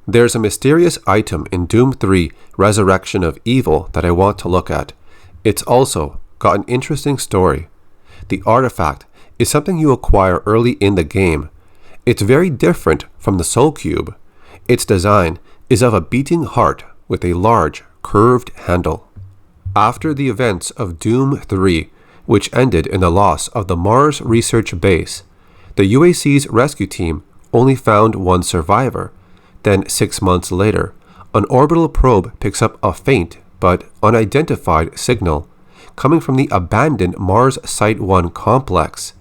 There's a mysterious item in Doom 3 Resurrection of Evil that I want to look at. It's also got an interesting story. The artifact is something you acquire early in the game. It's very different from the Soul Cube. Its design is of a beating heart with a large, curved handle. After the events of Doom 3, which ended in the loss of the Mars Research Base, the UAC's rescue team only found one survivor. Then 6 months later, an orbital probe picks up a faint but unidentified signal coming from the abandoned Mars Site 1 complex.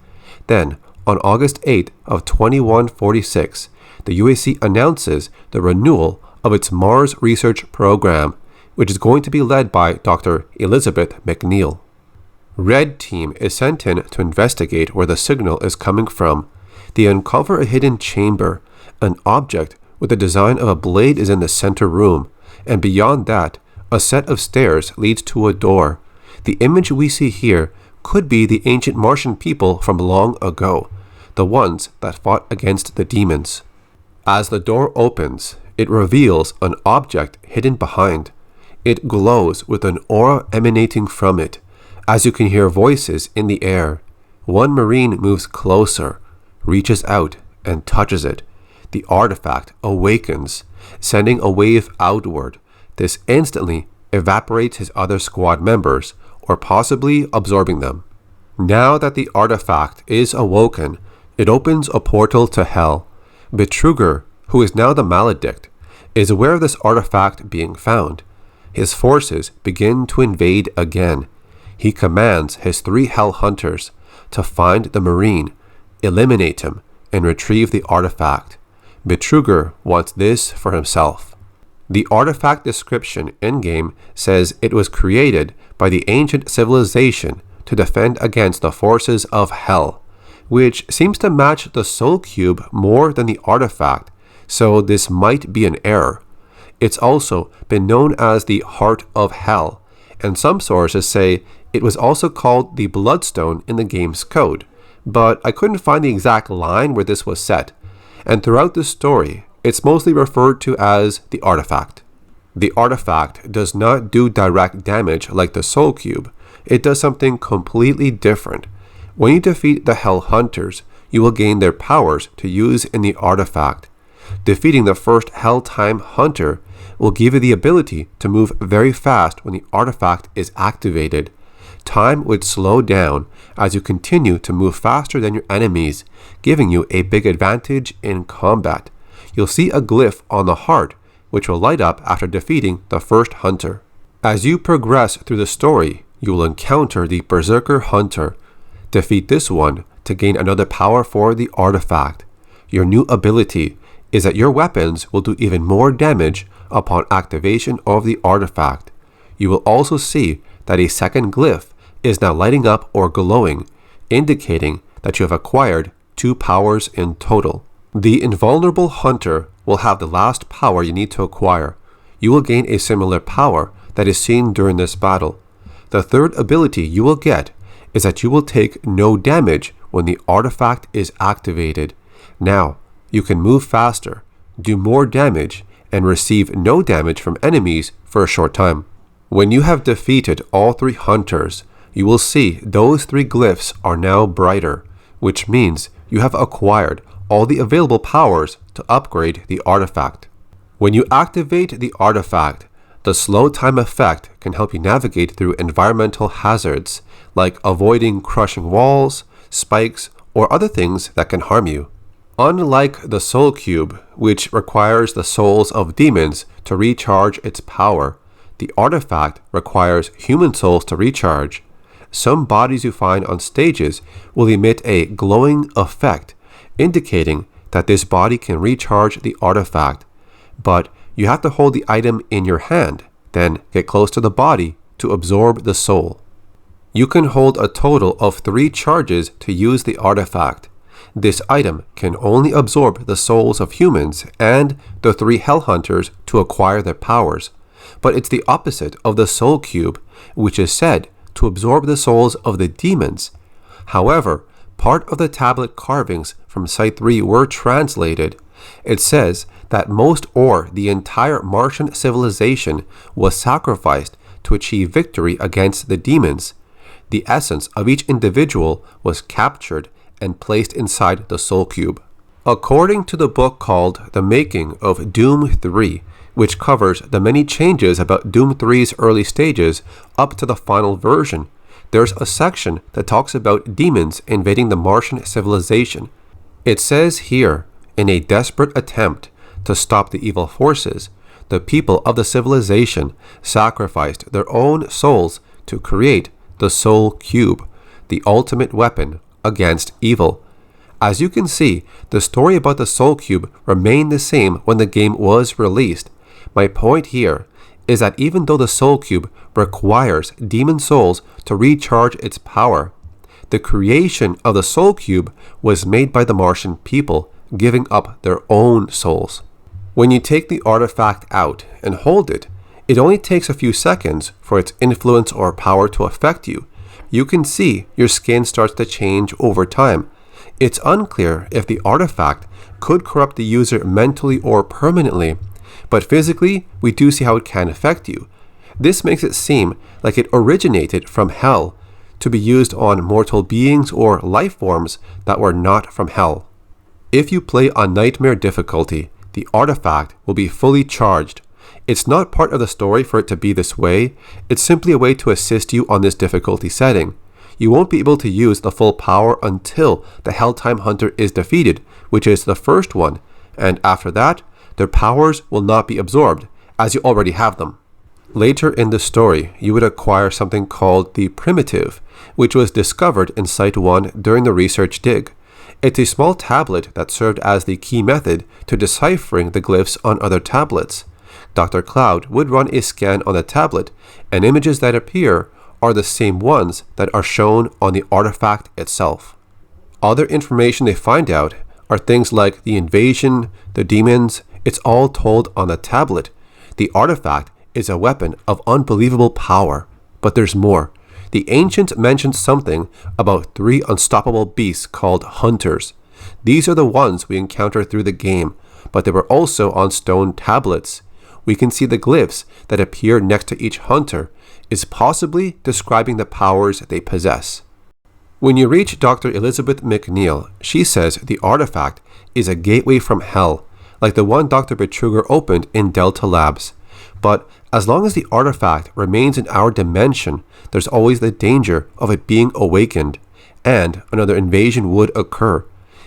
Then, on August 8th of 2146, the UAC announces the renewal of its Mars research program, which is going to be led by Dr. Elizabeth McNeil. Red Team is sent in to investigate where the signal is coming from. They uncover a hidden chamber. An object with the design of a blade is in the center room, and beyond that, a set of stairs leads to a door. The image we see here could be the ancient Martian people from long ago, the ones that fought against the demons. As the door opens, it reveals an object hidden behind. It glows with an aura emanating from it, as you can hear voices in the air. One Marine moves closer, reaches out, and touches it. The artifact awakens, sending a wave outward. This instantly evaporates his other squad members, or possibly absorbing them. Now that the artifact is awoken, it opens a portal to hell. Betruger, who is now the Maledict, is aware of this artifact being found. His forces begin to invade again. He commands his 3 Hell Hunters to find the Marine, eliminate him, and retrieve the artifact. Betruger wants this for himself. The artifact description in-game says it was created by the ancient civilization to defend against the forces of hell, which seems to match the Soul Cube more than the artifact, so this might be an error. It's also been known as the Heart of Hell, and some sources say it was also called the Bloodstone in the game's code, but I couldn't find the exact line where this was set, and throughout the story, it's mostly referred to as the artifact. The artifact does not do direct damage like the Soul Cube. It does something completely different. When you defeat the Hell Hunters, you will gain their powers to use in the artifact. Defeating the first Hell Time Hunter will give you the ability to move very fast when the artifact is activated. Time would slow down as you continue to move faster than your enemies, giving you a big advantage in combat. You'll see a glyph on the heart, which will light up after defeating the first hunter. As you progress through the story, you will encounter the Berserker Hunter. Defeat this one to gain another power for the artifact. Your new ability is that your weapons will do even more damage upon activation of the artifact. You will also see that a second glyph is now lighting up or glowing, indicating that you have acquired 2 powers in total. The Invulnerable Hunter will have the last power you need to acquire. You will gain a similar power that is seen during this battle. The third ability you will get is that you will take no damage when the artifact is activated. Now, you can move faster, do more damage, and receive no damage from enemies for a short time. When you have defeated all 3 hunters, you will see those 3 glyphs are now brighter, which means you have acquired all the available powers to upgrade the artifact. When you activate the artifact, the slow time effect can help you navigate through environmental hazards, like avoiding crushing walls, spikes, or other things that can harm you. Unlike the Soul Cube, which requires the souls of demons to recharge its power, the artifact requires human souls to recharge. Some bodies you find on stages will emit a glowing effect, indicating that this body can recharge the artifact, but you have to hold the item in your hand, then get close to the body to absorb the soul. You can hold a total of 3 charges to use the artifact. This item can only absorb the souls of humans and the 3 Hell Hunters to acquire their powers, but it's the opposite of the Soul Cube, which is said to absorb the souls of the demons. However, part of the tablet carvings from Site 3 were translated. It says that most or the entire Martian civilization was sacrificed to achieve victory against the demons. The essence of each individual was captured and placed inside the Soul Cube. According to the book called The Making of Doom 3, which covers the many changes about Doom 3's early stages up to the final version, there's a section that talks about demons invading the Martian civilization. It says here, in a desperate attempt to stop the evil forces, the people of the civilization sacrificed their own souls to create the Soul Cube, the ultimate weapon against evil. As you can see, the story about the Soul Cube remained the same when the game was released. My point here is that even though the Soul Cube requires demon souls to recharge its power, the creation of the Soul Cube was made by the Martian people, giving up their own souls. When you take the artifact out and hold it, it only takes a few seconds for its influence or power to affect you. You can see your skin starts to change over time. It's unclear if the artifact could corrupt the user mentally or permanently, but physically, we do see how it can affect you. This makes it seem like it originated from hell to be used on mortal beings or life forms that were not from hell. If you play on Nightmare difficulty, the artifact will be fully charged. It's not part of the story for it to be this way, it's simply a way to assist you on this difficulty setting. You won't be able to use the full power until the Helltime Hunter is defeated, which is the first one, and after that, their powers will not be absorbed, as you already have them. Later in the story, you would acquire something called the Primitive, which was discovered in Site 1 during the research dig. It's a small tablet that served as the key method to deciphering the glyphs on other tablets. Dr. Cloud would run a scan on the tablet, and images that appear are the same ones that are shown on the artifact itself. Other information they find out are things like the invasion, the demons. It's all told on the tablet. The artifact is a weapon of unbelievable power, but there's more. The ancients mentioned something about 3 unstoppable beasts called hunters. These are the ones we encounter through the game, but they were also on stone tablets. We can see the glyphs that appear next to each hunter is possibly describing the powers they possess. When you reach Dr. Elizabeth McNeil, she says the artifact is a gateway from hell, like the one Dr. Betruger opened in Delta Labs. But as long as the artifact remains in our dimension, there's always the danger of it being awakened, and another invasion would occur.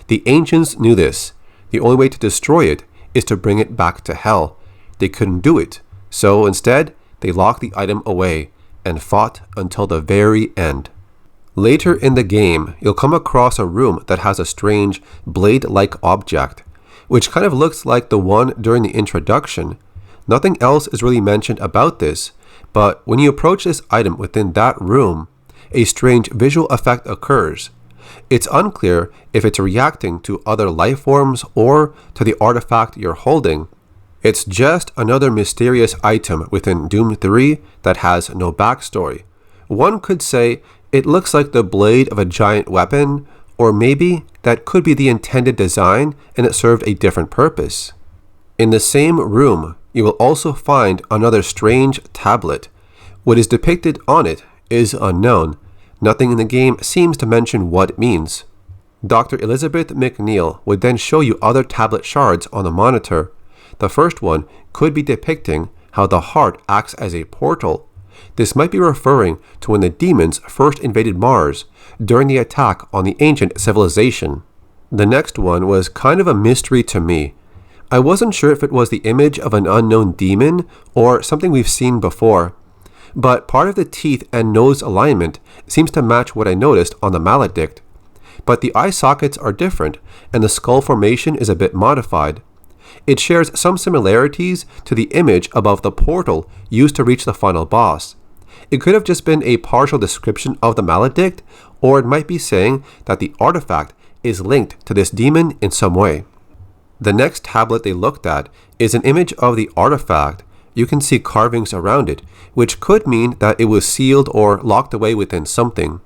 The ancients knew this. The only way to destroy it is to bring it back to hell. They couldn't do it, so instead, they locked the item away and fought until the very end. Later in the game, you'll come across a room that has a strange blade-like object, which kind of looks like the one during the introduction. Nothing else is really mentioned about this, but when you approach this item within that room, a strange visual effect occurs. It's unclear if it's reacting to other life forms or to the artifact you're holding. It's just another mysterious item within Doom 3 that has no backstory. One could say it looks like the blade of a giant weapon, or maybe that could be the intended design and it served a different purpose. In the same room, you will also find another strange tablet. What is depicted on it is unknown. Nothing in the game seems to mention what it means. Dr. Elizabeth McNeil would then show you other tablet shards on the monitor. The first one could be depicting how the heart acts as a portal. This might be referring to when the demons first invaded Mars during the attack on the ancient civilization. The next one was kind of a mystery to me. I wasn't sure if it was the image of an unknown demon or something we've seen before, but part of the teeth and nose alignment seems to match what I noticed on the Maledict. But the eye sockets are different and the skull formation is a bit modified. It shares some similarities to the image above the portal used to reach the final boss. It could have just been a partial description of the Maledict, or it might be saying that the artifact is linked to this demon in some way. The next tablet they looked at is an image of the artifact. You can see carvings around it, which could mean that it was sealed or locked away within something.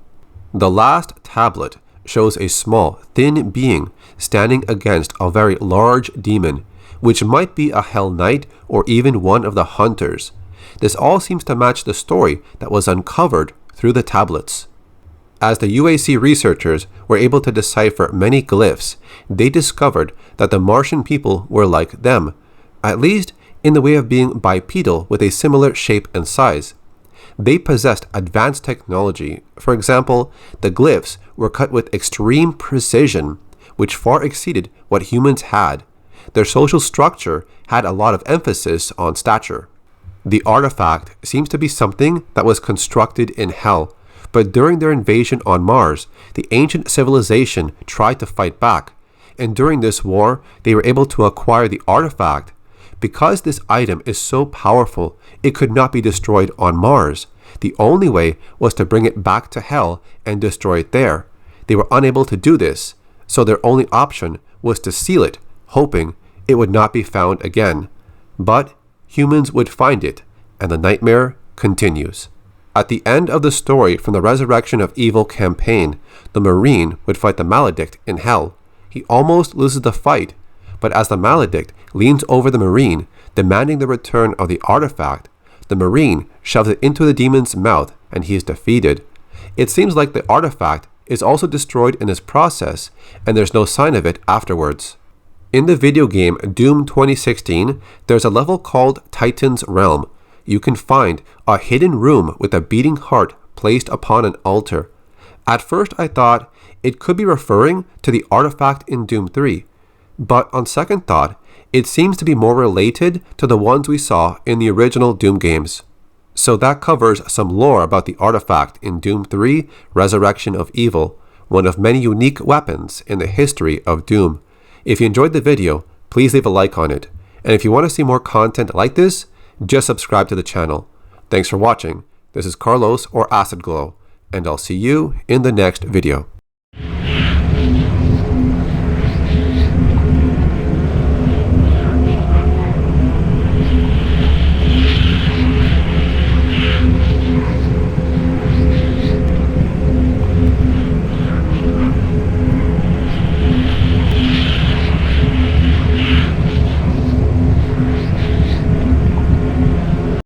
The last tablet shows a small, thin being standing against a very large demon. which might be a Hell Knight or even one of the Hunters. This all seems to match the story that was uncovered through the tablets. As the UAC researchers were able to decipher many glyphs, they discovered that the Martian people were like them, at least in the way of being bipedal with a similar shape and size. They possessed advanced technology. For example, the glyphs were cut with extreme precision, which far exceeded what humans had. Their social structure had a lot of emphasis on stature. The artifact seems to be something that was constructed in Hell, but during their invasion on Mars, the ancient civilization tried to fight back, and during this war, they were able to acquire the artifact. Because this item is so powerful, it could not be destroyed on Mars. The only way was to bring it back to Hell and destroy it there. They were unable to do this, so their only option was to seal it, hoping it would not be found again. But humans would find it, and the nightmare continues. At the end of the story from the Resurrection of Evil campaign, the Marine would fight the Maledict in Hell. He almost loses the fight, but as the Maledict leans over the Marine, demanding the return of the artifact, the Marine shoves it into the demon's mouth and he is defeated. It seems like the artifact is also destroyed in this process, and there's no sign of it afterwards. In the video game Doom 2016, there's a level called Titan's Realm. You can find a hidden room with a beating heart placed upon an altar. At first I thought it could be referring to the artifact in Doom 3, but on second thought, it seems to be more related to the ones we saw in the original Doom games. So that covers some lore about the artifact in Doom 3 Resurrection of Evil, one of many unique weapons in the history of Doom. If you enjoyed the video, please leave a like on it. And if you want to see more content like this, just subscribe to the channel. Thanks for watching. This is Carlos or Acid Glow, and I'll see you in the next video.